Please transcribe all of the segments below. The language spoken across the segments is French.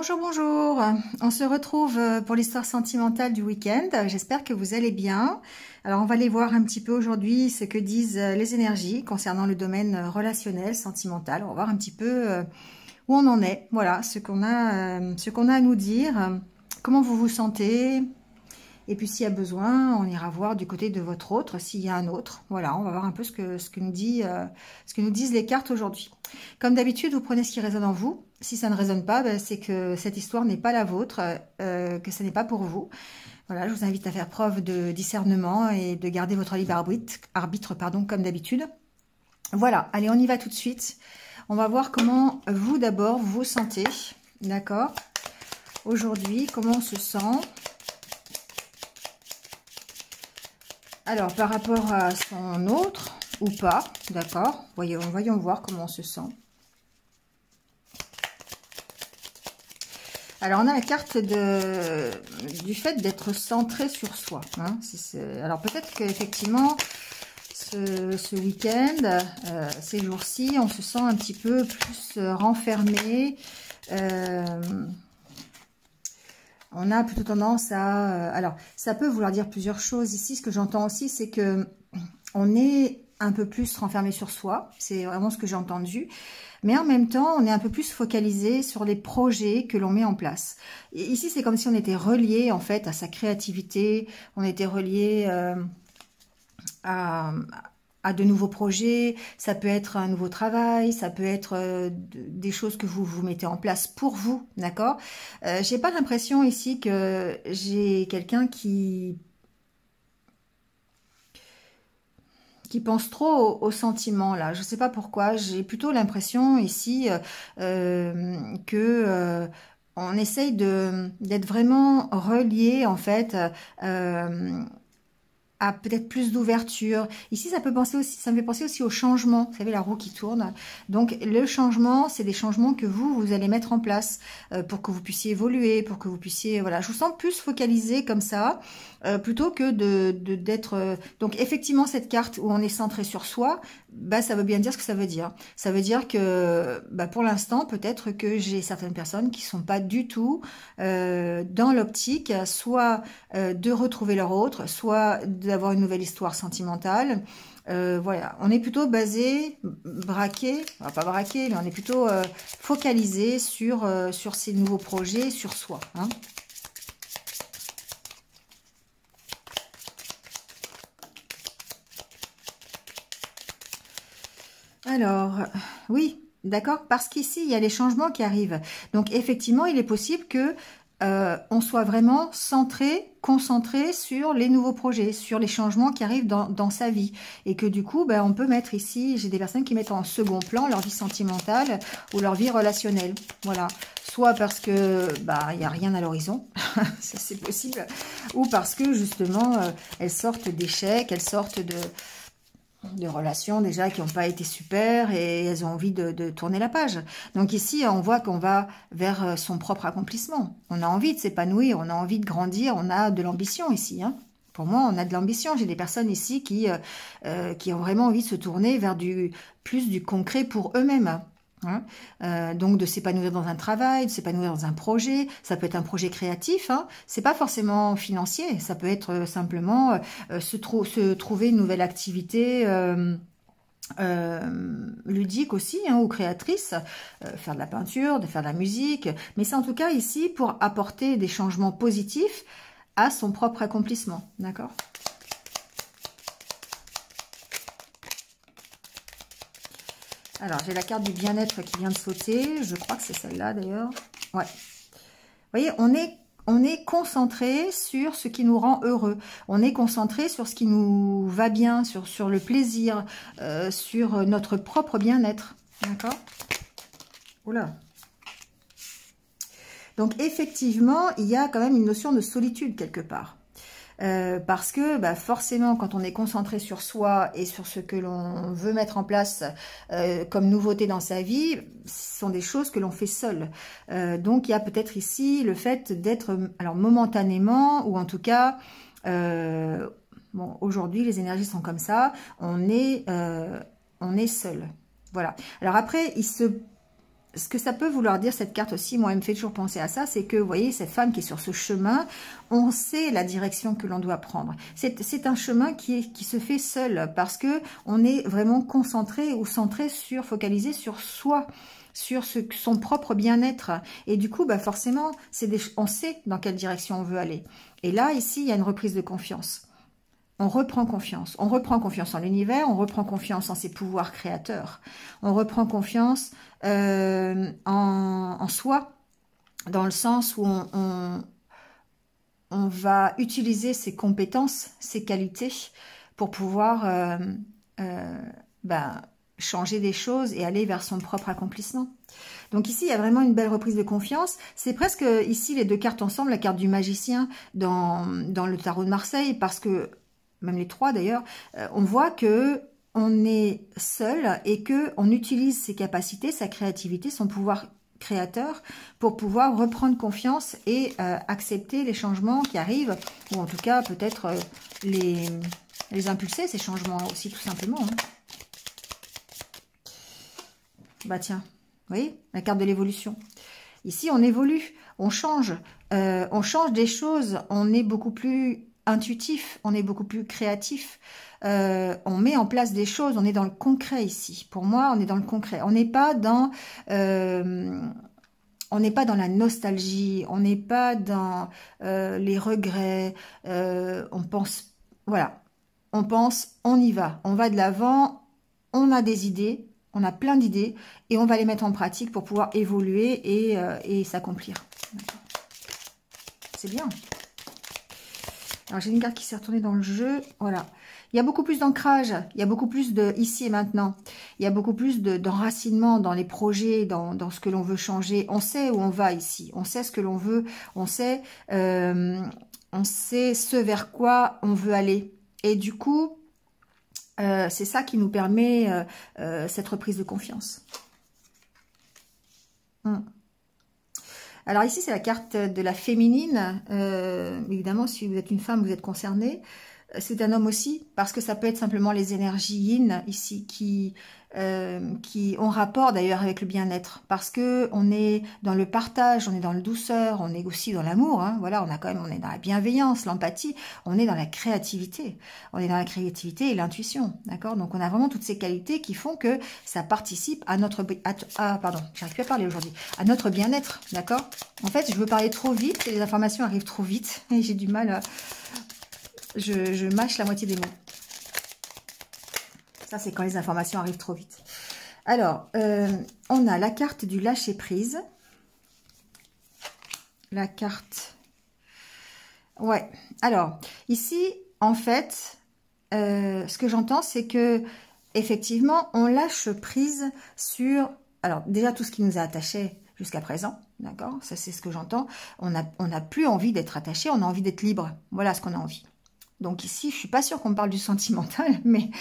Bonjour, bonjour. On se retrouve pour l'histoire sentimentale du week-end. J'espère que vous allez bien. Alors, on va aller voir un petit peu aujourd'hui ce que disent les énergies concernant le domaine relationnel, sentimental. On va voir un petit peu où on en est. Voilà, ce qu'on a à nous dire, comment vous vous sentez. Et puis, s'il y a besoin, on ira voir du côté de votre autre, s'il y a un autre. Voilà, on va voir un peu ce que nous disent les cartes aujourd'hui. Comme d'habitude, vous prenez ce qui résonne en vous. Si ça ne résonne pas, ben, c'est que cette histoire n'est pas la vôtre, que ce n'est pas pour vous. Voilà, je vous invite à faire preuve de discernement et de garder votre libre arbitre, comme d'habitude. Voilà, allez, on y va tout de suite. On va voir comment vous, d'abord, vous sentez. D'accord? Aujourd'hui, comment on se sent? Alors, par rapport à son autre, ou pas, d'accord? Voyons voir comment on se sent. Alors, on a la carte du fait d'être centré sur soi. Hein. Alors, peut-être qu'effectivement, ce week-end, ces jours-ci, on se sent un petit peu plus renfermé. On a plutôt tendance à... alors, ça peut vouloir dire plusieurs choses. Ici, ce que j'entends aussi, c'est que on est un peu plus renfermé sur soi. C'est vraiment ce que j'ai entendu. Mais en même temps, on est un peu plus focalisé sur les projets que l'on met en place. Et ici, c'est comme si on était relié, en fait, à sa créativité. On était relié à de nouveaux projets. Ça peut être un nouveau travail. Ça peut être des choses que vous mettez en place pour vous, d'accord? J'ai pas l'impression ici que j'ai quelqu'un qui pense trop aux sentiments, là. Je sais pas pourquoi. J'ai plutôt l'impression ici que on essaye d'être vraiment relié, en fait, à peut-être plus d'ouverture. Ici, ça me fait penser aussi au changement. Vous savez, la roue qui tourne. Donc, le changement, c'est des changements que vous allez mettre en place pour que vous puissiez évoluer, pour que vous puissiez... Voilà, je vous sens plus focalisé comme ça, plutôt que d'être... Donc, effectivement, cette carte où on est centré sur soi, bah, ça veut bien dire ce que ça veut dire. Ça veut dire que, bah, pour l'instant, peut-être que j'ai certaines personnes qui sont pas du tout dans l'optique, soit de retrouver leur autre, soit d'avoir une nouvelle histoire sentimentale. Voilà, on est plutôt braqué, enfin, pas braqué, mais on est plutôt focalisé sur ces nouveaux projets, sur soi. Hein. Alors, oui, d'accord, parce qu'ici, il y a les changements qui arrivent. Donc, effectivement, il est possible que on soit vraiment concentré sur les nouveaux projets, sur les changements qui arrivent dans sa vie. Et que du coup, ben, on peut mettre ici, j'ai des personnes qui mettent en second plan leur vie sentimentale ou leur vie relationnelle. Voilà. Soit parce que bah il n'y a rien à l'horizon, ça c'est possible, ou parce que justement, elles sortent d'échecs, elles sortent de relations déjà qui n'ont pas été super et elles ont envie de tourner la page. Donc ici, on voit qu'on va vers son propre accomplissement. On a envie de s'épanouir, on a envie de grandir, on a de l'ambition ici. Hein. Pour moi, on a de l'ambition. J'ai des personnes ici qui ont vraiment envie de se tourner vers plus du concret pour eux-mêmes. Hein. Donc de s'épanouir dans un travail, de s'épanouir dans un projet, ça peut être un projet créatif, hein. C'est pas forcément financier, ça peut être simplement se trouver une nouvelle activité ludique aussi, hein, ou créatrice, faire de la peinture, de faire de la musique, mais c'est en tout cas ici pour apporter des changements positifs à son propre accomplissement, d'accord ? Alors, j'ai la carte du bien-être qui vient de sauter. Je crois que c'est celle-là, d'ailleurs. Ouais. Vous voyez, on est concentré sur ce qui nous rend heureux. On est concentré sur ce qui nous va bien, sur le plaisir, sur notre propre bien-être. D'accord? Oula. Donc, effectivement, il y a quand même une notion de solitude quelque part. Parce que bah, forcément, quand on est concentré sur soi et sur ce que l'on veut mettre en place comme nouveauté dans sa vie, ce sont des choses que l'on fait seul. Donc, il y a peut-être ici le fait d'être, alors momentanément, ou en tout cas, bon, aujourd'hui, les énergies sont comme ça, on est seul. Voilà. Alors après, ce que ça peut vouloir dire, cette carte aussi, moi, elle me fait toujours penser à ça, c'est que, vous voyez, cette femme qui est sur ce chemin, on sait la direction que l'on doit prendre. C'est un chemin qui se fait seul, parce que on est vraiment concentré ou centré sur, focalisé sur soi, sur son propre bien-être. Et du coup, bah forcément, on sait dans quelle direction on veut aller. Et là, ici, il y a une reprise de confiance. On reprend confiance. On reprend confiance en l'univers, on reprend confiance en ses pouvoirs créateurs. On reprend confiance en soi, dans le sens où on va utiliser ses compétences, ses qualités, pour pouvoir changer des choses et aller vers son propre accomplissement. Donc ici, il y a vraiment une belle reprise de confiance. C'est presque ici les deux cartes ensemble, la carte du magicien dans le tarot de Marseille, parce que, même les trois d'ailleurs, on voit que on est seul et que on utilise ses capacités, sa créativité, son pouvoir créateur pour pouvoir reprendre confiance et accepter les changements qui arrivent, ou en tout cas peut-être les impulser, ces changements aussi tout simplement. Hein. Bah tiens, vous voyez, la carte de l'évolution. Ici, on évolue, on change des choses, on est beaucoup plus intuitif, on est beaucoup plus créatif, on met en place des choses, on est dans le concret ici. Pour moi, on est dans le concret. On n'est pas dans la nostalgie, on n'est pas dans les regrets, on pense, voilà, on y va, on va de l'avant, on a des idées, on a plein d'idées et on va les mettre en pratique pour pouvoir évoluer et s'accomplir. C'est bien. Alors, j'ai une carte qui s'est retournée dans le jeu. Voilà. Il y a beaucoup plus d'ancrage. Il y a beaucoup plus de ici et maintenant. Il y a beaucoup plus d'enracinement dans les projets, dans ce que l'on veut changer. On sait où on va ici. On sait ce que l'on veut. On sait ce vers quoi on veut aller. Et du coup, c'est ça qui nous permet cette reprise de confiance. Alors ici, c'est la carte de la féminine. Évidemment, si vous êtes une femme, vous êtes concernée. C'est un homme aussi, parce que ça peut être simplement les énergies yin ici qui ont rapport d'ailleurs avec le bien-être, parce que on est dans le partage, on est dans le douceur, on est aussi dans l'amour. Hein, voilà, on est dans la bienveillance, l'empathie, on est dans la créativité, et l'intuition, d'accord. Donc on a vraiment toutes ces qualités qui font que ça participe à notre pardon, j'arrive plus à parler aujourd'hui, à notre bien-être, d'accord. En fait, je veux parler trop vite et les informations arrivent trop vite et j'ai du mal à... Je mâche la moitié des mots. Ça, c'est quand les informations arrivent trop vite. Alors, on a la carte du lâcher-prise. La carte... Ouais. Alors, ici, en fait, ce que j'entends, c'est que, effectivement, on lâche prise sur... Alors, déjà, tout ce qui nous a attachés jusqu'à présent, d'accord? Ça, c'est ce que j'entends. On n'a plus envie d'être attaché, on a envie d'être libre. Voilà ce qu'on a envie. Donc ici, je suis pas sûre qu'on parle du sentimental, mais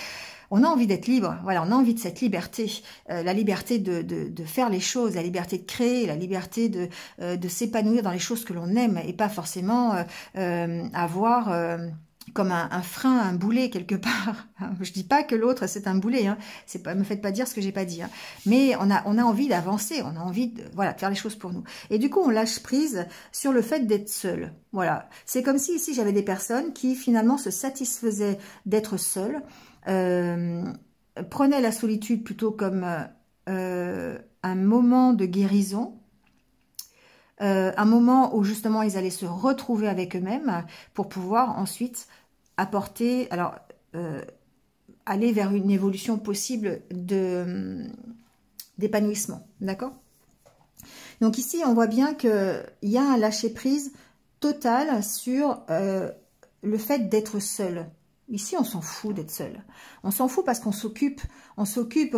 on a envie d'être libre. Voilà, on a envie de cette liberté, la liberté de faire les choses, la liberté de créer, la liberté de s'épanouir dans les choses que l'on aime et pas forcément avoir comme un frein, un boulet quelque part. Je dis pas que l'autre c'est un boulet, hein. C'est pas, me faites pas dire ce que j'ai pas dit. Hein. Mais on a envie d'avancer, on a envie de faire les choses pour nous. Et du coup, on lâche prise sur le fait d'être seul. Voilà, c'est comme si ici j'avais des personnes qui finalement se satisfaisaient d'être seules, prenaient la solitude plutôt comme un moment de guérison. Un moment où justement ils allaient se retrouver avec eux-mêmes pour pouvoir ensuite apporter, alors aller vers une évolution possible d'épanouissement, d'accord? Donc ici on voit bien qu'il y a un lâcher-prise total sur le fait d'être seul. Ici, on s'en fout d'être seul. On s'en fout parce qu'on s'occupe, on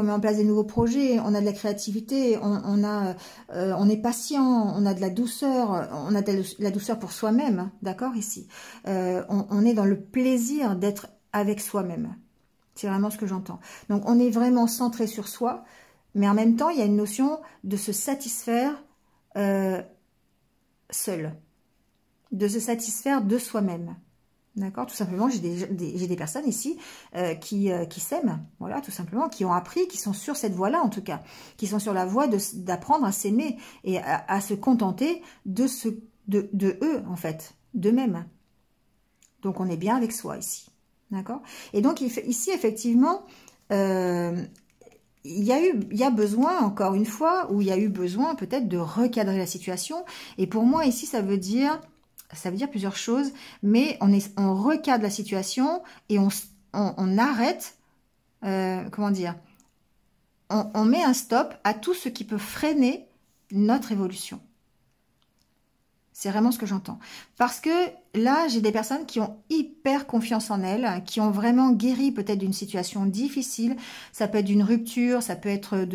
met en place des nouveaux projets, on a de la créativité, on est patient, on a de la douceur, on a de la douceur pour soi-même, d'accord, ici. On est dans le plaisir d'être avec soi-même. C'est vraiment ce que j'entends. Donc, on est vraiment centré sur soi, mais en même temps, il y a une notion de se satisfaire seul, de se satisfaire de soi-même. D'accord, tout simplement, j'ai des personnes ici qui s'aiment, voilà, tout simplement, qui ont appris, qui sont sur cette voie-là en tout cas, qui sont sur la voie d'apprendre à s'aimer et à se contenter de eux en fait, d'eux-mêmes. Donc on est bien avec soi ici, d'accord. Et donc ici effectivement, il y a besoin, encore une fois, ou il y a eu besoin peut-être de recadrer la situation. Et pour moi ici, ça veut dire plusieurs choses, mais on recadre la situation et on arrête, comment dire, on met un stop à tout ce qui peut freiner notre évolution. C'est vraiment ce que j'entends. Parce que là, j'ai des personnes qui ont hyper confiance en elles, qui ont vraiment guéri peut-être d'une situation difficile. Ça peut être d'une rupture, ça peut être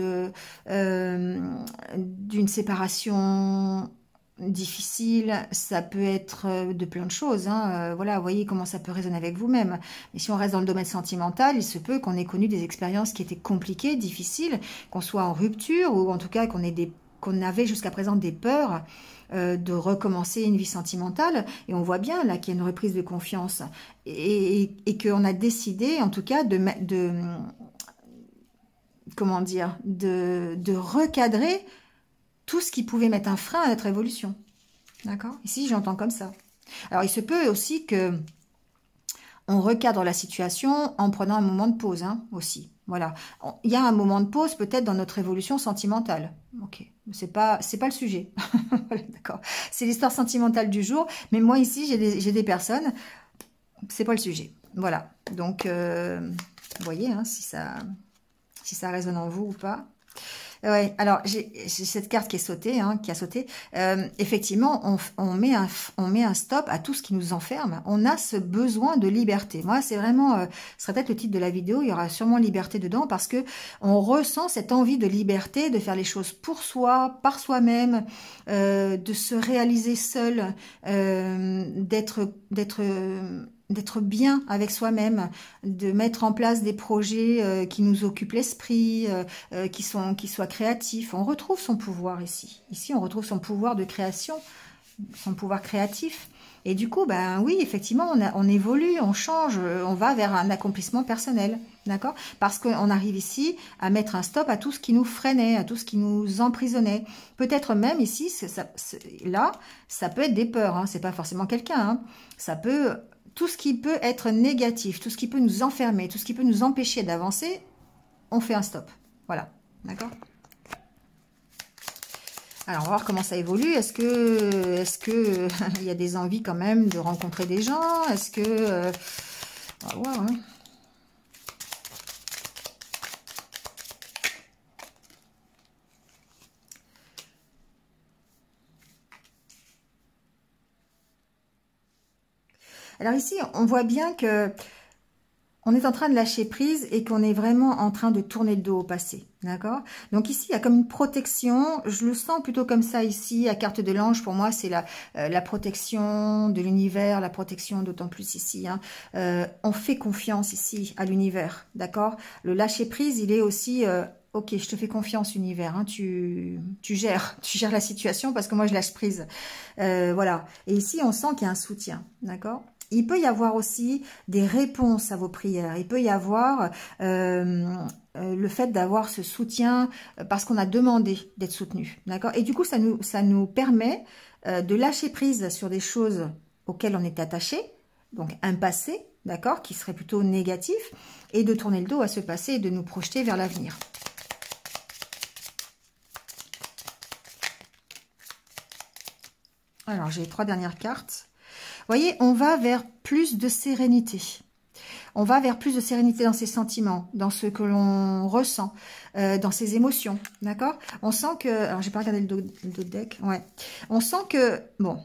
d'une séparation difficile, ça peut être de plein de choses. Hein. Voilà, vous voyez comment ça peut résonner avec vous-même. Mais si on reste dans le domaine sentimental, il se peut qu'on ait connu des expériences qui étaient compliquées, difficiles, qu'on soit en rupture ou en tout cas qu'on avait jusqu'à présent des peurs de recommencer une vie sentimentale. Et on voit bien là qu'il y a une reprise de confiance et qu'on a décidé en tout cas comment dire, de recadrer tout ce qui pouvait mettre un frein à notre évolution. D'accord? Ici, j'entends comme ça. Alors, il se peut aussi que on recadre la situation en prenant un moment de pause, hein, aussi. Voilà. Il y a un moment de pause peut-être dans notre évolution sentimentale. Ok. C'est pas le sujet. Voilà, d'accord. C'est l'histoire sentimentale du jour. Mais moi, ici, j'ai des personnes. C'est pas le sujet. Voilà. Donc, vous voyez, hein, si ça résonne en vous ou pas. Ouais, alors j'ai cette carte qui est sautée, hein, qui a sauté. Effectivement, on met un stop à tout ce qui nous enferme. On a ce besoin de liberté. Moi, c'est vraiment, ce serait peut-être le titre de la vidéo. Il y aura sûrement liberté dedans parce que on ressent cette envie de liberté, de faire les choses pour soi, par soi-même, de se réaliser seul, d'être bien avec soi-même, de mettre en place des projets qui nous occupent l'esprit, qui soient créatifs. On retrouve son pouvoir ici. Ici, on retrouve son pouvoir de création, son pouvoir créatif. Et du coup, ben oui, effectivement, on évolue, on change, on va vers un accomplissement personnel, d'accord? Parce qu'on arrive ici à mettre un stop à tout ce qui nous freinait, à tout ce qui nous emprisonnait. Peut-être même ici, là, ça peut être des peurs, hein, c'est pas forcément quelqu'un, hein. Ça peut... Tout ce qui peut être négatif, tout ce qui peut nous enfermer, tout ce qui peut nous empêcher d'avancer, on fait un stop. Voilà, d'accord? Alors, on va voir comment ça évolue. Est-ce que il y a des envies quand même de rencontrer des gens? Est-ce que... on va voir, hein. Alors ici, on voit bien que on est en train de lâcher prise et qu'on est vraiment en train de tourner le dos au passé, d'accord? Donc ici, il y a comme une protection, je le sens plutôt comme ça ici, à carte de l'ange, pour moi, c'est la protection de l'univers, la protection d'autant plus ici, hein. On fait confiance ici à l'univers, d'accord? Le lâcher prise, il est aussi... ok, je te fais confiance, univers, hein, tu gères la situation parce que moi, je lâche prise. Voilà. Et ici, on sent qu'il y a un soutien, d'accord? Il peut y avoir aussi des réponses à vos prières. Il peut y avoir le fait d'avoir ce soutien parce qu'on a demandé d'être soutenu. D'accord? Et du coup, ça nous permet de lâcher prise sur des choses auxquelles on est attaché, donc un passé, d'accord, qui serait plutôt négatif, et de tourner le dos à ce passé et de nous projeter vers l'avenir. Alors, j'ai les 3 dernières cartes. Vous voyez, on va vers plus de sérénité. On va vers plus de sérénité dans ses sentiments, dans ce que l'on ressent, dans ses émotions, d'accord? On sent que... Alors, j'ai pas regardé le dos de deck. Ouais. On sent que... Bon,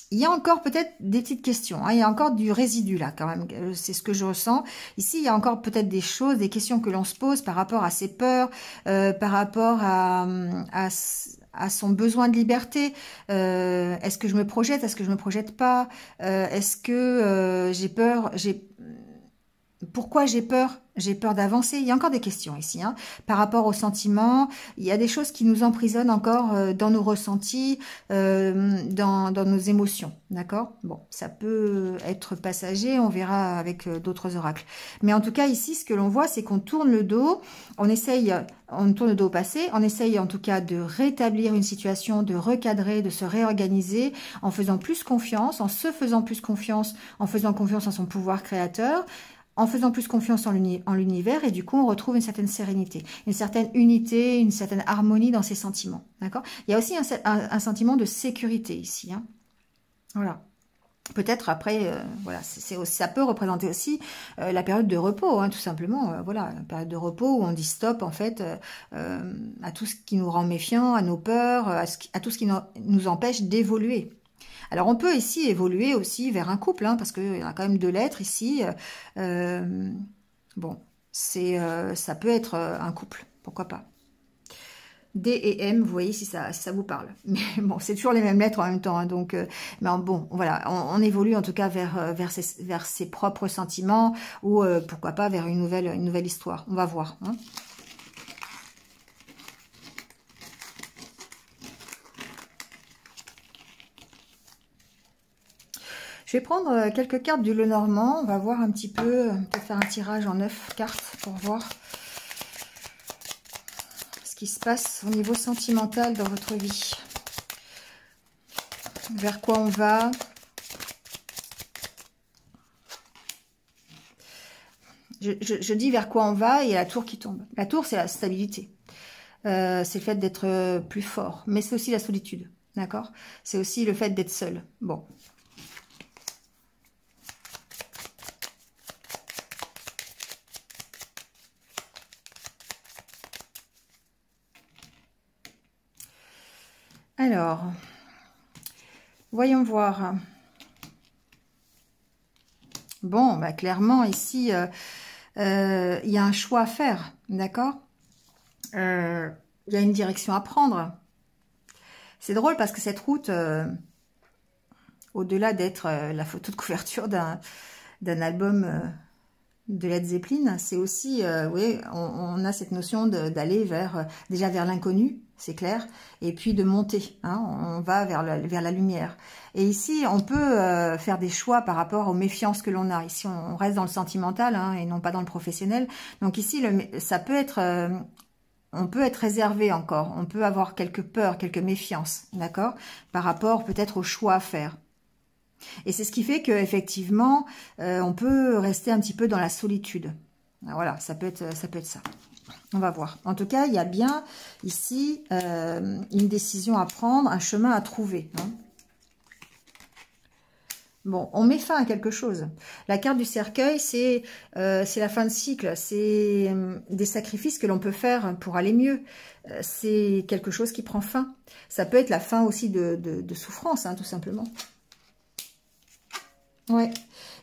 il y a encore peut-être des petites questions. Hein, il y a encore du résidu là, quand même. C'est ce que je ressens. Ici, il y a encore peut-être des choses, des questions que l'on se pose par rapport à ses peurs, par rapport à son besoin de liberté. Est-ce que je me projette? Est-ce que je me projette pas? Est-ce que j'ai peur? Pourquoi j'ai peur? J'ai peur d'avancer. Il y a encore des questions ici, hein. Par rapport aux sentiments, il y a des choses qui nous emprisonnent encore dans nos ressentis, dans nos émotions. D'accord? Bon, ça peut être passager, on verra avec d'autres oracles. Mais en tout cas, ici, ce que l'on voit, c'est qu'on tourne le dos, on tourne le dos au passé, on essaye en tout cas de rétablir une situation, de recadrer, de se réorganiser en faisant plus confiance, en se faisant plus confiance, en faisant confiance en son pouvoir créateur, en faisant plus confiance en l'univers, et du coup, on retrouve une certaine sérénité, une certaine unité, une certaine harmonie dans ses sentiments. D'accord? Il y a aussi un sentiment de sécurité ici. Hein. Voilà. Peut-être après, voilà, ça peut représenter aussi la période de repos, hein, tout simplement. Voilà, la période de repos où on dit stop, en fait, à tout ce qui nous rend méfiants, à nos peurs, à tout ce qui nous empêche d'évoluer. Alors, on peut ici évoluer aussi vers un couple, hein, parce qu'il y a quand même 2 lettres ici. Bon, ça peut être un couple, pourquoi pas. D et M, vous voyez si ça vous parle. Mais bon, c'est toujours les mêmes lettres en même temps. Hein, donc, mais bon, voilà, on évolue en tout cas vers ses propres sentiments ou pourquoi pas vers une nouvelle histoire. On va voir. Hein. Je vais prendre quelques cartes du Lenormand. On va voir un petit peu, peut-être faire un tirage en 9 cartes pour voir ce qui se passe au niveau sentimental dans votre vie. Vers quoi on va? Je dis vers quoi on va et il y a la tour qui tombe. La tour, c'est la stabilité. C'est le fait d'être plus fort. Mais c'est aussi la solitude. D'accord? C'est aussi le fait d'être seul. Bon. Alors, voyons voir. Bon, bah clairement, ici, il y a un choix à faire, d'accord? Il y a une direction à prendre. C'est drôle parce que cette route, au-delà d'être la photo de couverture d'un album de Led Zeppelin, c'est aussi, oui, on a cette notion d'aller déjà vers l'inconnu, c'est clair, et puis de monter, hein, on va vers la lumière. Et ici, on peut faire des choix par rapport aux méfiances que l'on a. Ici, on reste dans le sentimental, hein, et non pas dans le professionnel. Donc ici, ça peut être, on peut être réservé encore, on peut avoir quelques peurs, quelques méfiances, d'accord, par rapport peut-être aux choix à faire. Et c'est ce qui fait qu'effectivement, on peut rester un petit peu dans la solitude. Voilà, ça peut être ça. On va voir. En tout cas, il y a bien ici une décision à prendre, un chemin à trouver. Hein. Bon, on met fin à quelque chose. La carte du cercueil, c'est la fin de cycle. C'est des sacrifices que l'on peut faire pour aller mieux. C'est quelque chose qui prend fin. Ça peut être la fin aussi de souffrance, hein, tout simplement. Ouais.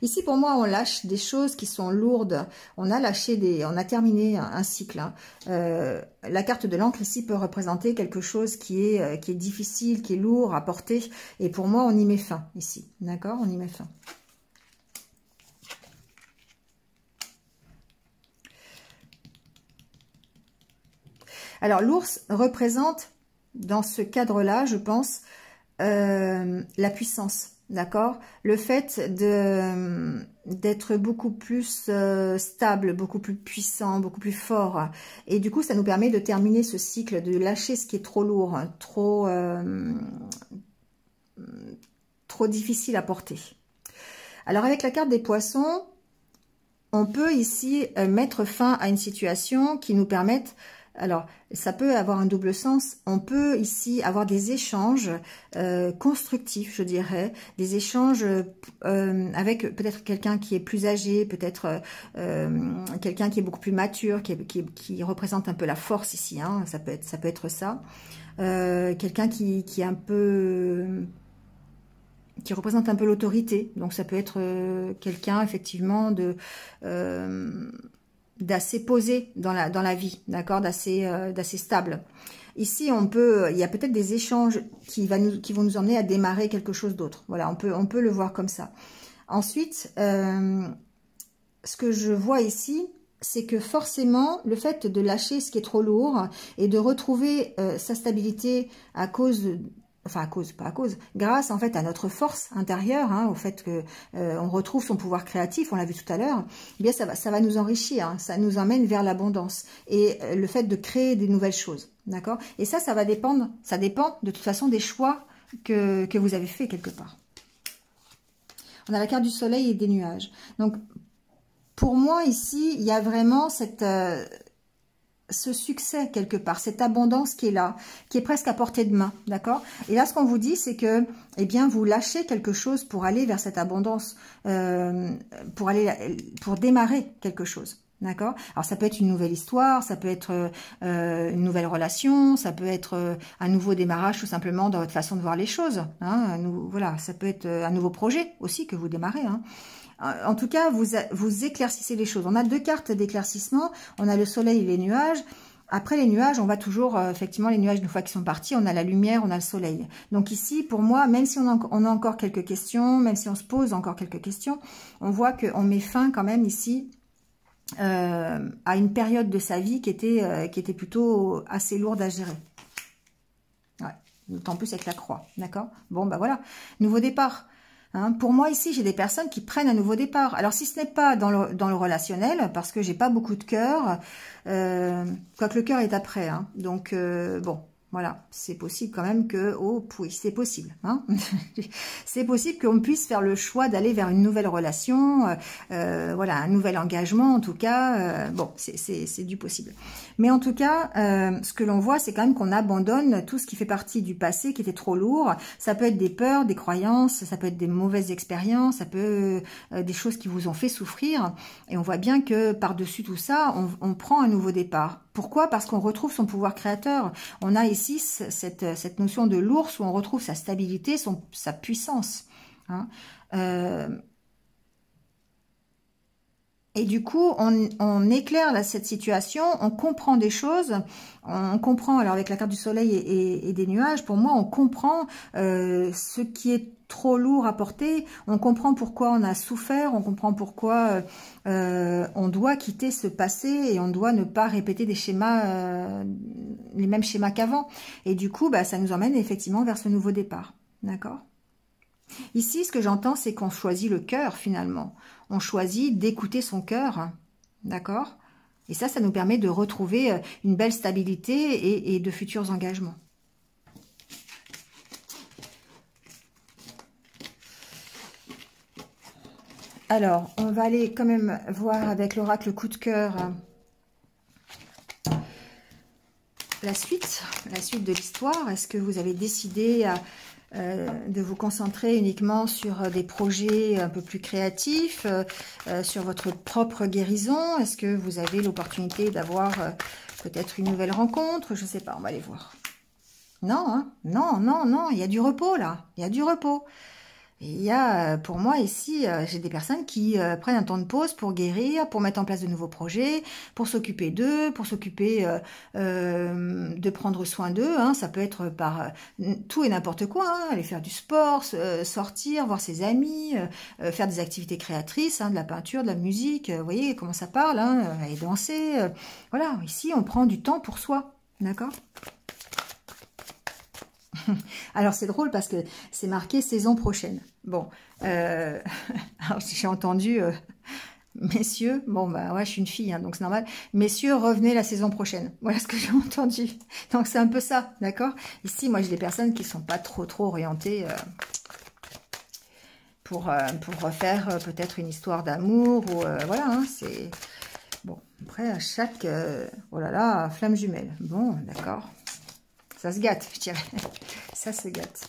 Ici, pour moi, on lâche des choses qui sont lourdes. On a terminé un cycle. Hein. La carte de l'encre ici peut représenter quelque chose qui est difficile, qui est lourd à porter. Et pour moi, on y met fin ici. D'accord? On y met fin. Alors, l'ours représente, dans ce cadre-là, je pense, la puissance. D'accord? Le fait d'être beaucoup plus stable, beaucoup plus puissant, beaucoup plus fort. Et du coup, ça nous permet de terminer ce cycle, de lâcher ce qui est trop lourd, trop difficile à porter. Alors, avec la carte des poissons, on peut ici mettre fin à une situation qui nous permette... Alors, ça peut avoir un double sens. On peut ici avoir des échanges constructifs, je dirais, des échanges avec peut-être quelqu'un qui est plus âgé, peut-être quelqu'un qui est beaucoup plus mature, qui représente un peu la force ici. Hein, ça peut être ça. Quelqu'un qui est un peu... qui représente un peu l'autorité. Donc, ça peut être quelqu'un, effectivement, d'assez posé dans la vie, d'accord, d'assez stable. Ici, il y a peut-être des échanges qui vont nous emmener à démarrer quelque chose d'autre. Voilà, on peut le voir comme ça. Ensuite, ce que je vois ici, c'est que forcément, le fait de lâcher ce qui est trop lourd et de retrouver sa stabilité à cause, grâce en fait à notre force intérieure, hein, au fait que on retrouve son pouvoir créatif, on l'a vu tout à l'heure, eh bien ça va nous enrichir, hein, ça nous emmène vers l'abondance et le fait de créer des nouvelles choses, d'accord? Et ça va dépendre, ça dépend de toute façon des choix que vous avez fait quelque part. On a la carte du soleil et des nuages. Donc, pour moi, ici, il y a vraiment ce succès quelque part, cette abondance qui est là, qui est presque à portée de main, d'accord? Et là, ce qu'on vous dit, c'est que, eh bien, vous lâchez quelque chose pour aller vers cette abondance, pour démarrer quelque chose. D'accord? Alors, ça peut être une nouvelle histoire, ça peut être une nouvelle relation, ça peut être un nouveau démarrage tout simplement dans votre façon de voir les choses. Hein, voilà, ça peut être un nouveau projet aussi que vous démarrez. Hein. En tout cas, vous éclaircissez les choses. On a deux cartes d'éclaircissement. On a le soleil et les nuages. Après les nuages, on va toujours, effectivement, les nuages, une fois qu'ils sont partis, on a la lumière, on a le soleil. Donc ici, pour moi, même si on a encore quelques questions, même si on se pose encore quelques questions, on voit qu'on met fin quand même ici à une période de sa vie qui était plutôt assez lourde à gérer. Ouais, d'autant plus avec la croix, d'accord? Bon, bah voilà, nouveau départ. Hein, pour moi, ici, j'ai des personnes qui prennent un nouveau départ. Alors, si ce n'est pas dans le relationnel, parce que j'ai pas beaucoup de cœur, quoique le cœur est après. Hein, donc, bon, voilà, c'est possible quand même que... Oh, oui, c'est possible. Hein c'est possible qu'on puisse faire le choix d'aller vers une nouvelle relation, voilà, un nouvel engagement, en tout cas. Bon, c'est du possible. Mais en tout cas, ce que l'on voit, c'est quand même qu'on abandonne tout ce qui fait partie du passé, qui était trop lourd. Ça peut être des peurs, des croyances, ça peut être des mauvaises expériences, ça peut des choses qui vous ont fait souffrir. Et on voit bien que par-dessus tout ça, on prend un nouveau départ. Pourquoi? Parce qu'on retrouve son pouvoir créateur. On a ici cette notion de l'ours où on retrouve sa stabilité, sa puissance. Hein. Et du coup, on éclaire là, cette situation, on comprend des choses, on comprend, alors avec la carte du soleil et des nuages, pour moi, on comprend ce qui est trop lourd à porter, on comprend pourquoi on a souffert, on comprend pourquoi on doit quitter ce passé et on doit ne pas répéter des schémas, les mêmes schémas qu'avant. Et du coup, bah, ça nous emmène effectivement vers ce nouveau départ. D'accord ? Ici, ce que j'entends, c'est qu'on choisit le cœur, finalement. On choisit d'écouter son cœur, d'accord? Et ça nous permet de retrouver une belle stabilité et de futurs engagements. Alors, on va aller quand même voir avec l'oracle coup de cœur la suite de l'histoire. Est-ce que vous avez décidé de vous concentrer uniquement sur des projets un peu plus créatifs, sur votre propre guérison? Est-ce que vous avez l'opportunité d'avoir peut-être une nouvelle rencontre? Je ne sais pas, on va aller voir. Non, hein? Non, il y a du repos là, il y a du repos. Et il y a, pour moi ici, j'ai des personnes qui prennent un temps de pause pour guérir, pour mettre en place de nouveaux projets, pour s'occuper d'eux, pour s'occuper de prendre soin d'eux. Hein. Ça peut être par tout et n'importe quoi. Hein. Aller faire du sport, sortir, voir ses amis, faire des activités créatrices, hein, de la peinture, de la musique. Vous voyez comment ça parle, hein, aller danser. Voilà, ici on prend du temps pour soi. D'accord ? Alors c'est drôle parce que c'est marqué saison prochaine. Bon, alors j'ai entendu messieurs, bon bah ouais je suis une fille hein, donc c'est normal. Messieurs revenez la saison prochaine. Voilà ce que j'ai entendu. Donc c'est un peu ça, d'accord? Ici moi j'ai des personnes qui sont pas trop orientées pour refaire peut-être une histoire d'amour ou voilà. Hein, c'est bon. Après à chaque oh là là flamme jumelle. Bon d'accord. Ça se gâte, je dirais. Ça se gâte.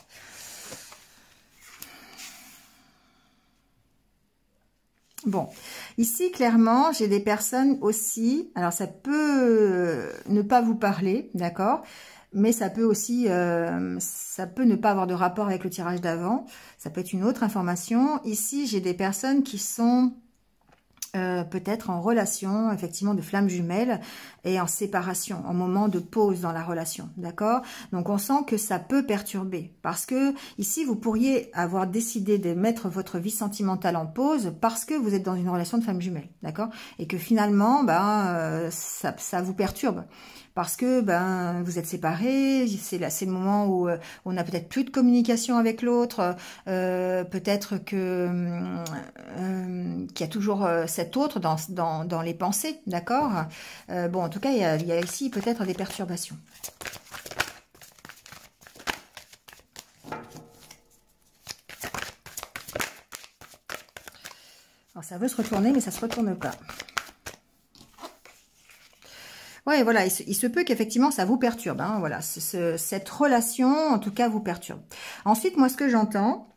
Bon, ici, clairement, j'ai des personnes aussi... Alors, ça peut ne pas vous parler, d'accord? Mais ça peut aussi... ça peut ne pas avoir de rapport avec le tirage d'avant. Ça peut être une autre information. Ici, j'ai des personnes qui sont... peut-être en relation, effectivement, de flammes jumelles et en séparation, en moment de pause dans la relation, d'accord? Donc, on sent que ça peut perturber parce que ici, vous pourriez avoir décidé de mettre votre vie sentimentale en pause parce que vous êtes dans une relation de flammes jumelles, d'accord? Et que finalement, ça vous perturbe. Parce que vous êtes séparés, c'est le moment où on a peut-être plus de communication avec l'autre, peut-être que qu'il y a toujours cet autre dans les pensées, d'accord? Bon, en tout cas, il y a ici peut-être des perturbations. Alors, ça veut se retourner, mais ça se retourne pas. Ouais, voilà, il se peut qu'effectivement ça vous perturbe, hein, voilà, cette relation, en tout cas, vous perturbe. Ensuite, moi, ce que j'entends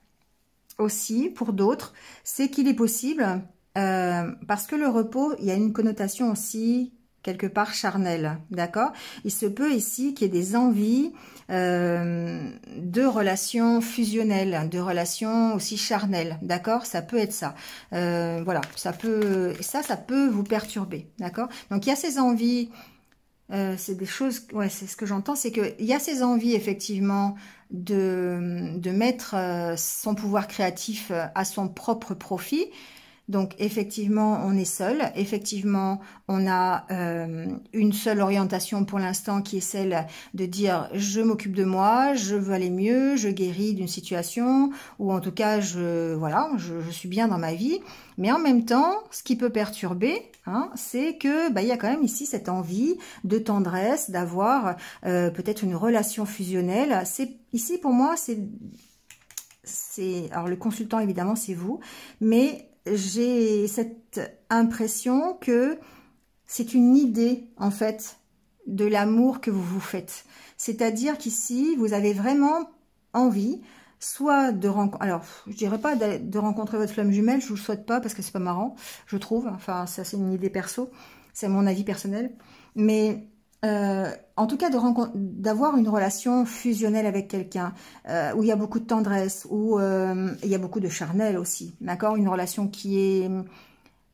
aussi, pour d'autres, c'est qu'il est possible, parce que le repos, il y a une connotation aussi, quelque part, charnelle, d'accord? Il se peut ici qu'il y ait des envies de relations fusionnelles, de relations aussi charnelles, d'accord? Ça peut être ça. Voilà, ça peut vous perturber, d'accord? Donc, il y a ces envies... c'est des choses, ouais, c'est ce que j'entends, c'est qu'il y a ces envies effectivement de mettre son pouvoir créatif à son propre profit. Donc effectivement, on est seul. Effectivement, on a une seule orientation pour l'instant qui est celle de dire je m'occupe de moi, je veux aller mieux, je guéris d'une situation ou en tout cas je suis bien dans ma vie. Mais en même temps, ce qui peut perturber, hein, c'est que il y a quand même ici cette envie de tendresse, d'avoir peut-être une relation fusionnelle. C'est ici pour moi, alors le consultant évidemment c'est vous, mais j'ai cette impression que c'est une idée, en fait, de l'amour que vous vous faites. C'est-à-dire qu'ici, vous avez vraiment envie, soit de rencontrer... Alors, je dirais pas de rencontrer votre flamme jumelle, je vous le souhaite pas, parce que c'est pas marrant, je trouve. Enfin, ça, c'est une idée perso, c'est mon avis personnel. Mais... en tout cas, d'avoir une relation fusionnelle avec quelqu'un, où il y a beaucoup de tendresse, où il y a beaucoup de charnel aussi, d'accord? Une relation qui est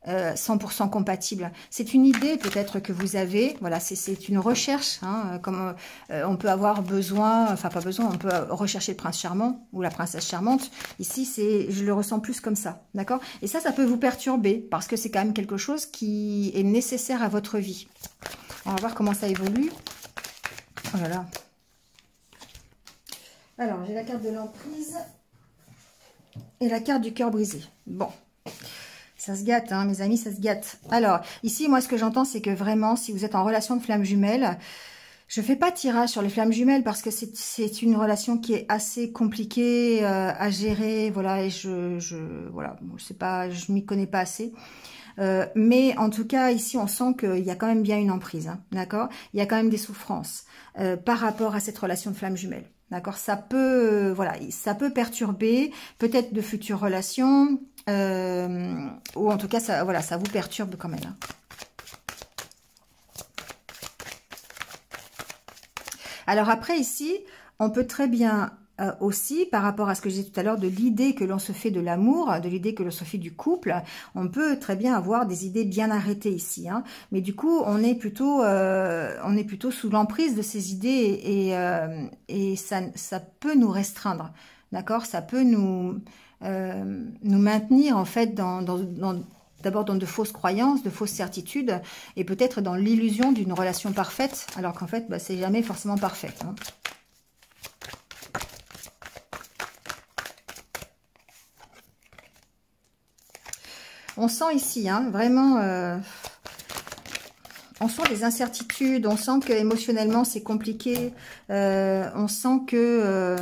100% compatible. C'est une idée peut-être que vous avez, voilà, c'est une recherche, hein, comme on peut avoir besoin, enfin pas besoin, on peut rechercher le prince charmant ou la princesse charmante. Ici, je le ressens plus comme ça, d'accord? Et ça peut vous perturber, parce que c'est quand même quelque chose qui est nécessaire à votre vie. On va voir comment ça évolue. Oh là là. Alors, j'ai la carte de l'emprise et la carte du cœur brisé. Bon, ça se gâte, hein, mes amis, ça se gâte. Alors, ici, moi, ce que j'entends, c'est que vraiment, si vous êtes en relation de flamme jumelle, je ne fais pas de tirage sur les flammes jumelles parce que c'est une relation qui est assez compliquée à gérer. Voilà, et voilà, je sais pas, je m'y connais pas assez. Mais en tout cas, ici, on sent qu'il y a quand même bien une emprise, hein, d'accord? Il y a quand même des souffrances par rapport à cette relation de flamme jumelle, d'accord? Ça peut, voilà, ça peut perturber peut-être de futures relations, ou en tout cas, ça, voilà, ça vous perturbe quand même, hein. Alors après, ici, on peut très bien... aussi, par rapport à ce que je disais tout à l'heure, de l'idée que l'on se fait de l'amour, de l'idée que l'on se fait du couple, on peut très bien avoir des idées bien arrêtées ici, hein. Mais du coup, on est plutôt sous l'emprise de ces idées et ça peut nous restreindre, d'accord? Ça peut nous maintenir en fait d'abord dans de fausses croyances, de fausses certitudes, et peut-être dans l'illusion d'une relation parfaite, alors qu'en fait, c'est jamais forcément parfait, hein. On sent ici, hein, vraiment, on sent des incertitudes, on sent que émotionnellement c'est compliqué, on sent que...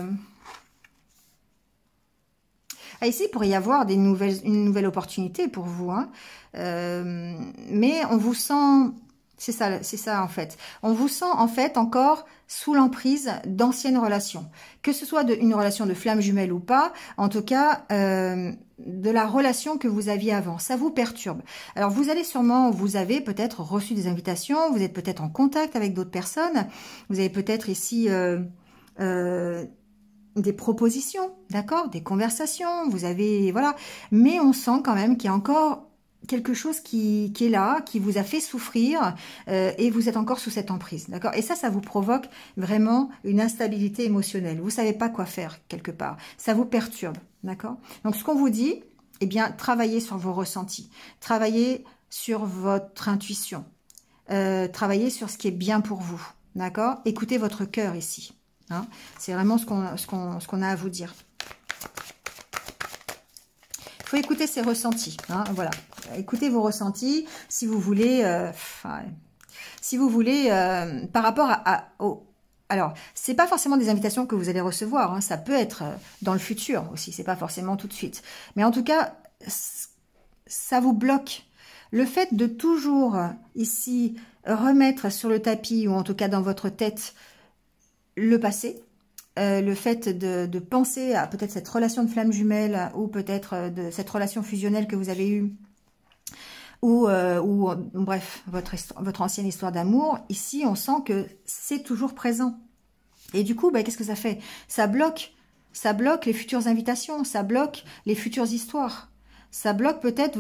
Ah, ici, il pourrait y avoir une nouvelle opportunité pour vous, hein, mais on vous sent... C'est ça en fait. On vous sent en fait encore sous l'emprise d'anciennes relations. Que ce soit une relation de flamme jumelle ou pas, en tout cas, de la relation que vous aviez avant. Ça vous perturbe. Alors vous avez peut-être reçu des invitations, vous êtes peut-être en contact avec d'autres personnes, vous avez peut-être ici des propositions, d'accord, des conversations, vous avez, voilà. Mais on sent quand même qu'il y a encore quelque chose qui est là, qui vous a fait souffrir et vous êtes encore sous cette emprise, d'accord? Et ça vous provoque vraiment une instabilité émotionnelle. Vous savez pas quoi faire quelque part. Ça vous perturbe, d'accord? Donc ce qu'on vous dit, eh bien, travaillez sur vos ressentis, travaillez sur votre intuition, travaillez sur ce qui est bien pour vous, d'accord? Écoutez votre cœur ici, hein? C'est vraiment ce qu'on a à vous dire. Il faut écouter ses ressentis, hein, voilà. Écoutez vos ressentis si vous voulez, par rapport alors, c'est pas forcément des invitations que vous allez recevoir, hein, ça peut être dans le futur aussi, c'est pas forcément tout de suite. Mais en tout cas, ça vous bloque. Le fait de toujours ici remettre sur le tapis, ou en tout cas dans votre tête, le passé, le fait de penser à peut-être cette relation de flamme jumelle ou peut-être de cette relation fusionnelle que vous avez eue ou bref, votre ancienne histoire d'amour, ici on sent que c'est toujours présent. Et du coup, qu'est-ce que ça fait? Ça bloque les futures invitations, ça bloque les futures histoires. Ça bloque peut-être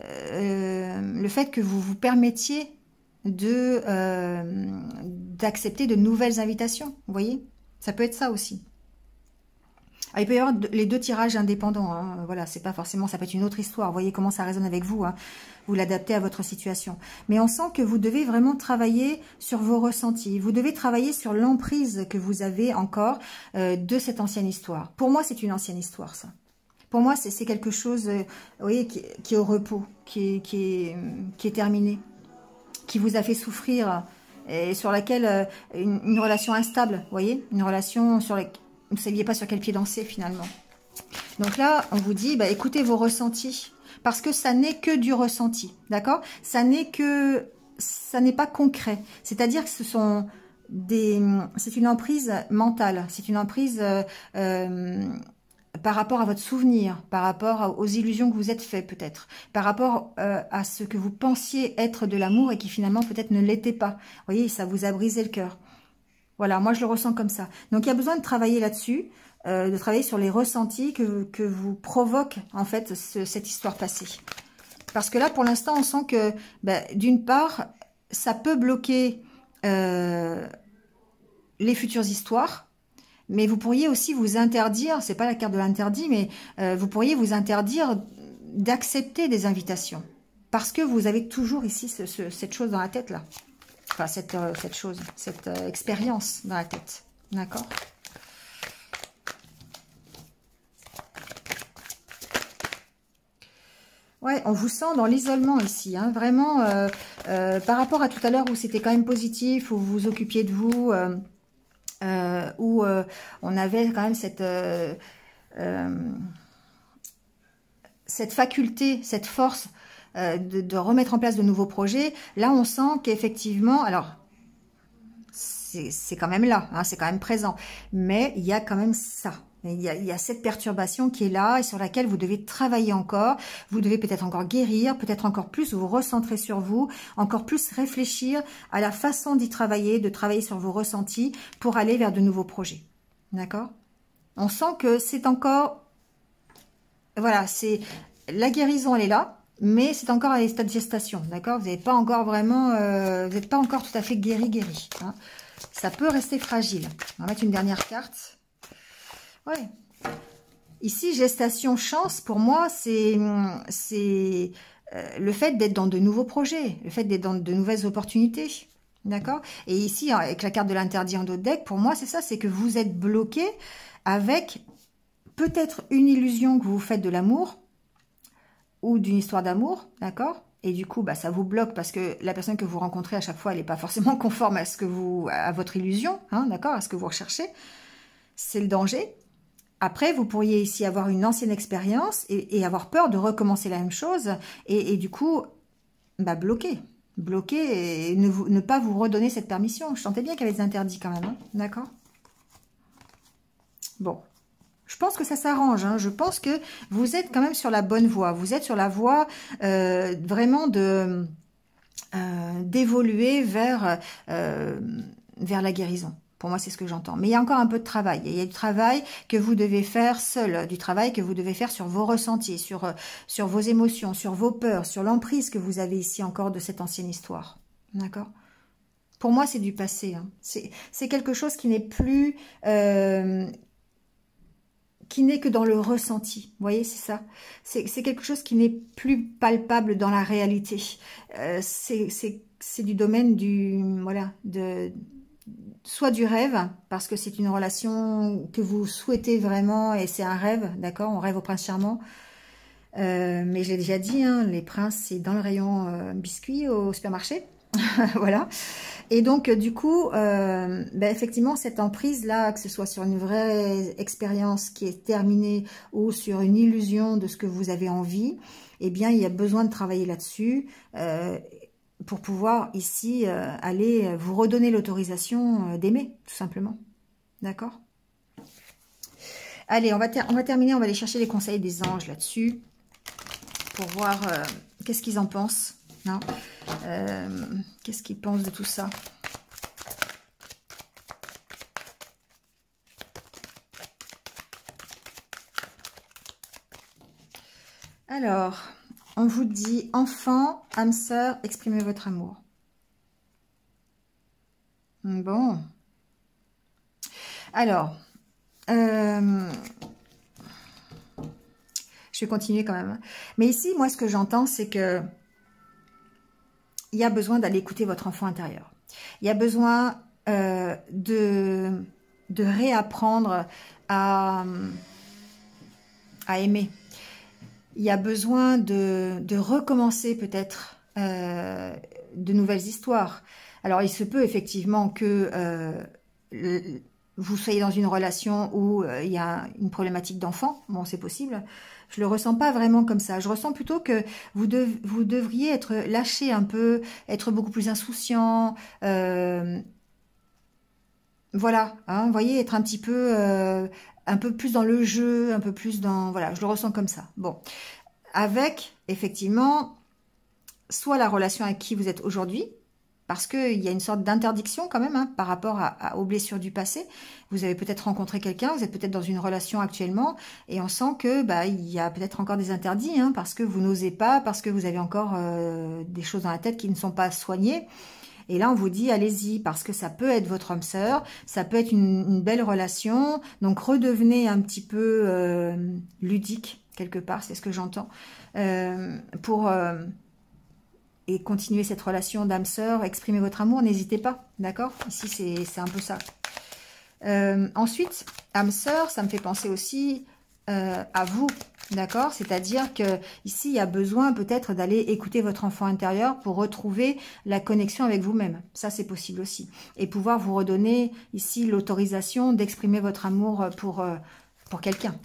le fait que vous vous permettiez d'accepter de nouvelles invitations, vous voyez? Ça peut être ça aussi. Ah, il peut y avoir les deux tirages indépendants, hein. Voilà, c'est pas forcément, ça peut être une autre histoire. Vous voyez comment ça résonne avec vous, hein. Vous l'adaptez à votre situation. Mais on sent que vous devez vraiment travailler sur vos ressentis. Vous devez travailler sur l'emprise que vous avez encore de cette ancienne histoire. Pour moi, c'est une ancienne histoire, ça. Pour moi, c'est quelque chose, vous voyez, qui est au repos, qui est terminé, qui vous a fait souffrir et sur laquelle une relation instable, vous voyez, une relation sur laquelle vous ne saviez pas sur quel pied danser finalement. Donc là, on vous dit, écoutez vos ressentis, parce que ça n'est que du ressenti, d'accord? Ça n'est pas concret. C'est-à-dire que c'est une emprise mentale, c'est une emprise par rapport à votre souvenir, par rapport aux illusions que vous êtes fait peut-être, par rapport à ce que vous pensiez être de l'amour et qui finalement peut-être ne l'était pas. Vous voyez, ça vous a brisé le cœur. Voilà, moi je le ressens comme ça. Donc il y a besoin de travailler là-dessus, de travailler sur les ressentis que vous provoque en fait cette histoire passée. Parce que là, pour l'instant, on sent que d'une part, ça peut bloquer les futures histoires, mais vous pourriez aussi vous interdire, c'est pas la carte de l'interdit, mais vous pourriez vous interdire d'accepter des invitations. Parce que vous avez toujours ici cette chose dans la tête là. Enfin, cette expérience dans la tête. D'accord? Ouais, on vous sent dans l'isolement ici. Hein, vraiment, par rapport à tout à l'heure où c'était quand même positif, où vous vous occupiez de vous, où on avait quand même cette faculté, cette force de remettre en place de nouveaux projets. Là, on sent qu'effectivement, alors, c'est quand même là, hein, c'est quand même présent, mais il y a quand même ça. Il y a cette perturbation qui est là et sur laquelle vous devez travailler encore. Vous devez peut-être encore guérir, peut-être encore plus vous recentrer sur vous, encore plus réfléchir à la façon d'y travailler, de travailler sur vos ressentis pour aller vers de nouveaux projets. D'accord? On sent que c'est encore... Voilà, c'est la guérison, elle est là. Mais c'est encore à l'état de gestation, d'accord? Vous n'avez pas encore vraiment, vous n'êtes pas encore tout à fait guéri. Hein. Ça peut rester fragile. On va mettre une dernière carte. Ouais. Ici, gestation, chance, pour moi, c'est le fait d'être dans de nouveaux projets, le fait d'être dans de nouvelles opportunités, d'accord? Et ici, avec la carte de l'interdit en dos de deck, pour moi, c'est ça, c'est que vous êtes bloqué avec peut-être une illusion que vous faites de l'amour, ou d'une histoire d'amour, d'accord? Et du coup, ça vous bloque parce que la personne que vous rencontrez à chaque fois, elle n'est pas forcément conforme à votre illusion, hein, d'accord? À ce que vous recherchez. C'est le danger. Après, vous pourriez ici avoir une ancienne expérience et avoir peur de recommencer la même chose et du coup, bloquer et ne pas vous redonner cette permission. Je sentais bien qu'il y avait des interdits quand même, hein, d'accord? Bon. Je pense que ça s'arrange, hein. Je pense que vous êtes quand même sur la bonne voie. Vous êtes sur la voie vraiment d'évoluer vers la guérison. Pour moi, c'est ce que j'entends. Mais il y a encore un peu de travail. Il y a du travail que vous devez faire seul, du travail que vous devez faire sur vos ressentis, sur vos émotions, sur vos peurs, sur l'emprise que vous avez ici encore de cette ancienne histoire. D'accord? Pour moi, c'est du passé. Hein. C'est quelque chose qui n'est plus... qui n'est que dans le ressenti. Vous voyez, c'est ça. C'est quelque chose qui n'est plus palpable dans la réalité. C'est du domaine du... Voilà, soit du rêve, parce que c'est une relation que vous souhaitez vraiment, et c'est un rêve, d'accord? On rêve au prince charmant. Mais je l'ai déjà dit, hein, les princes, c'est dans le rayon biscuits au supermarché. Voilà. Et donc, du coup, effectivement, cette emprise-là, que ce soit sur une vraie expérience qui est terminée ou sur une illusion de ce que vous avez envie, eh bien, il y a besoin de travailler là-dessus pour pouvoir ici aller vous redonner l'autorisation d'aimer, tout simplement. D'accord? Allez, on va terminer, on va aller chercher les conseils des anges là-dessus pour voir qu'est-ce qu'ils en pensent. Non. Qu'est-ce qu'ils pensent de tout ça? Alors, on vous dit, enfant, âme sœur, exprimez votre amour. Bon. Alors, je vais continuer quand même. Mais ici, moi, ce que j'entends, c'est que il y a besoin d'aller écouter votre enfant intérieur. Il y a besoin de réapprendre à aimer. Il y a besoin de recommencer peut-être de nouvelles histoires. Alors, il se peut effectivement que vous soyez dans une relation où il y a une problématique d'enfant. Bon, c'est possible. Je le ressens pas vraiment comme ça. Je ressens plutôt que vous devriez être lâché un peu, être beaucoup plus insouciant. Voilà, hein, vous voyez, être un peu plus dans le jeu, un peu plus dans... Voilà, je le ressens comme ça. Bon, avec, effectivement, soit la relation avec qui vous êtes aujourd'hui, parce qu'il y a une sorte d'interdiction quand même par rapport aux blessures du passé. Vous avez peut-être rencontré quelqu'un, vous êtes peut-être dans une relation actuellement, et on sent que il y a peut-être encore des interdits, parce que vous n'osez pas, parce que vous avez encore des choses dans la tête qui ne sont pas soignées. Et là, on vous dit, allez-y, parce que ça peut être votre âme sœur, ça peut être une belle relation, donc redevenez un petit peu ludique, quelque part, c'est ce que j'entends, pour... et continuer cette relation d'âme-sœur, exprimer votre amour, n'hésitez pas, d'accord? Ici, c'est un peu ça. Ensuite, âme-sœur, ça me fait penser aussi à vous, d'accord? C'est-à-dire que ici, il y a besoin peut-être d'aller écouter votre enfant intérieur pour retrouver la connexion avec vous-même. Ça, c'est possible aussi. Et pouvoir vous redonner ici l'autorisation d'exprimer votre amour pour quelqu'un.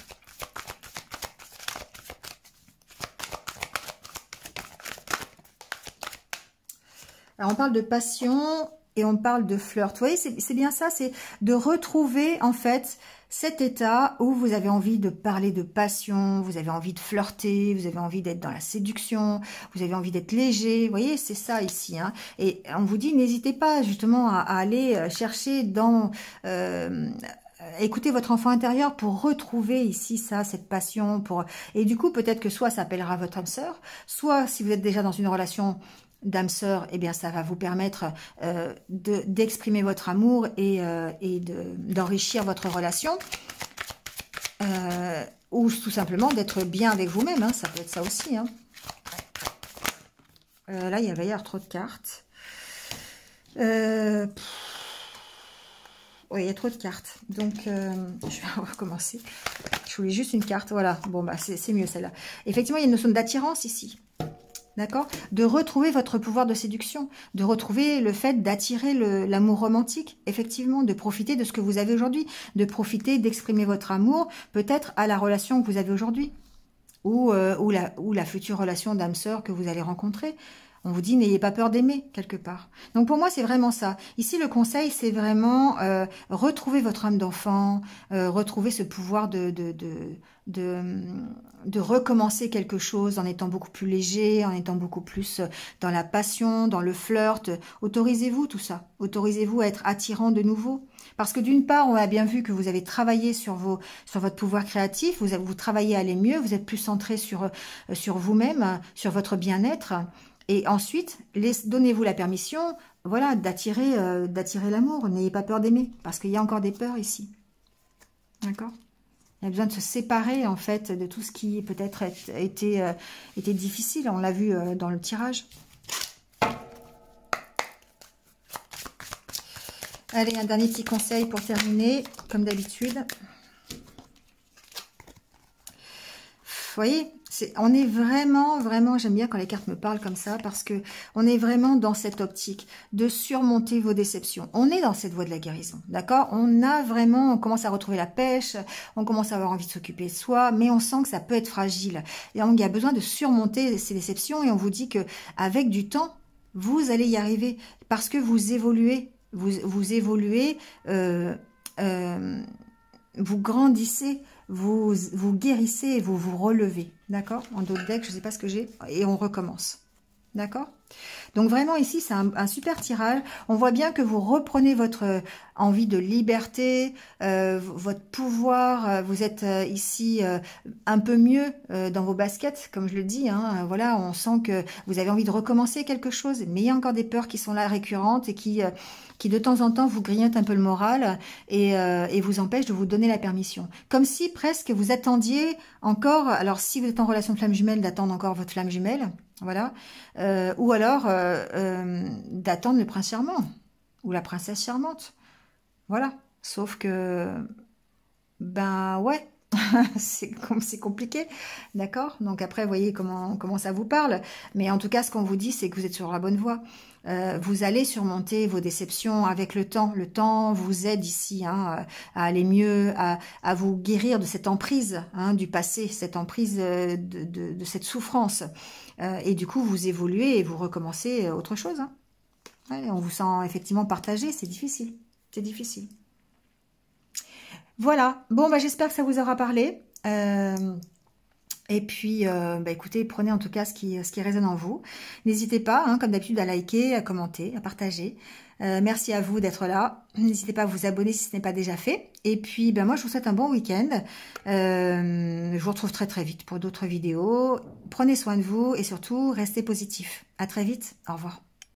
Alors, on parle de passion et on parle de flirt. Vous voyez, c'est bien ça, c'est de retrouver en fait cet état où vous avez envie de parler de passion, vous avez envie de flirter, vous avez envie d'être dans la séduction, vous avez envie d'être léger. Vous voyez, c'est ça ici. Et on vous dit, n'hésitez pas justement à aller chercher dans... écoutez votre enfant intérieur pour retrouver ici cette passion. Et du coup, peut-être que soit ça appellera votre âme sœur, soit si vous êtes déjà dans une relation d'âme sœur, eh bien ça va vous permettre d'exprimer votre amour et d'enrichir votre relation, ou tout simplement d'être bien avec vous-même, ça peut être ça aussi. Là, il va y avoir trop de cartes. Oui, il y a trop de cartes, donc je vais recommencer. Je voulais juste une carte, voilà. Bon, c'est mieux celle-là. Effectivement, il y a une notion d'attirance ici. D'accord? De retrouver votre pouvoir de séduction, de retrouver le fait d'attirer l'amour romantique, effectivement, de profiter de ce que vous avez aujourd'hui, de profiter d'exprimer votre amour, peut-être à la relation que vous avez aujourd'hui, ou la future relation d'âme sœur que vous allez rencontrer. On vous dit, n'ayez pas peur d'aimer, quelque part. Donc, pour moi, c'est vraiment ça. Ici, le conseil, c'est vraiment retrouver votre âme d'enfant, retrouver ce pouvoir de recommencer quelque chose en étant beaucoup plus léger, en étant beaucoup plus dans la passion, dans le flirt. Autorisez-vous tout ça. Autorisez-vous à être attirant de nouveau. Parce que d'une part, on a bien vu que vous avez travaillé sur votre pouvoir créatif, vous travaillez à aller mieux, vous êtes plus centré sur vous-même, sur votre bien-être. Et ensuite, donnez-vous la permission, voilà, d'attirer l'amour. N'ayez pas peur d'aimer, parce qu'il y a encore des peurs ici. D'accord ? Il y a besoin de se séparer, en fait, de tout ce qui peut-être était difficile. On l'a vu dans le tirage. Allez, un dernier petit conseil pour terminer, comme d'habitude. Vous voyez, on est vraiment, j'aime bien quand les cartes me parlent comme ça, parce que on est vraiment dans cette optique de surmonter vos déceptions. On est dans cette voie de la guérison, d'accord? On commence à retrouver la pêche, on commence à avoir envie de s'occuper de soi, mais on sent que ça peut être fragile. Et donc, il y a besoin de surmonter ces déceptions, et on vous dit que avec du temps, vous allez y arriver, parce que vous évoluez, vous évoluez, vous grandissez, vous guérissez et vous vous relevez, d'accord? En d'autres decks, je ne sais pas ce que j'ai, et on recommence, d'accord? Donc vraiment ici, c'est un super tirage. On voit bien que vous reprenez votre envie de liberté, votre pouvoir. Vous êtes ici un peu mieux dans vos baskets, comme je le dis. Hein. Voilà, on sent que vous avez envie de recommencer quelque chose, mais il y a encore des peurs qui sont là récurrentes et qui de temps en temps vous grignotent un peu le moral et vous empêchent de vous donner la permission. Comme si presque vous attendiez encore, alors si vous êtes en relation de flamme jumelle, d'attendre encore votre flamme jumelle. Voilà, ou alors d'attendre le prince charmant ou la princesse charmante. Voilà, sauf que, ben ouais, c'est compliqué, d'accord? Donc après, vous voyez comment ça vous parle. Mais en tout cas, ce qu'on vous dit, c'est que vous êtes sur la bonne voie. Vous allez surmonter vos déceptions avec le temps. Le temps vous aide ici hein, à aller mieux, à vous guérir de cette emprise hein, du passé, cette emprise de cette souffrance. Et du coup, vous évoluez et vous recommencez autre chose. Hein. Ouais, on vous sent effectivement partagé, c'est difficile. C'est difficile. Voilà. Bon, bah, j'espère que ça vous aura parlé. Et puis, bah, écoutez, prenez en tout cas ce qui résonne en vous. N'hésitez pas, hein, comme d'habitude, à liker, à commenter, à partager. Merci à vous d'être là. N'hésitez pas à vous abonner si ce n'est pas déjà fait. Et puis, ben moi, je vous souhaite un bon week-end. Je vous retrouve très très vite pour d'autres vidéos. Prenez soin de vous et surtout, restez positifs. À très vite. Au revoir.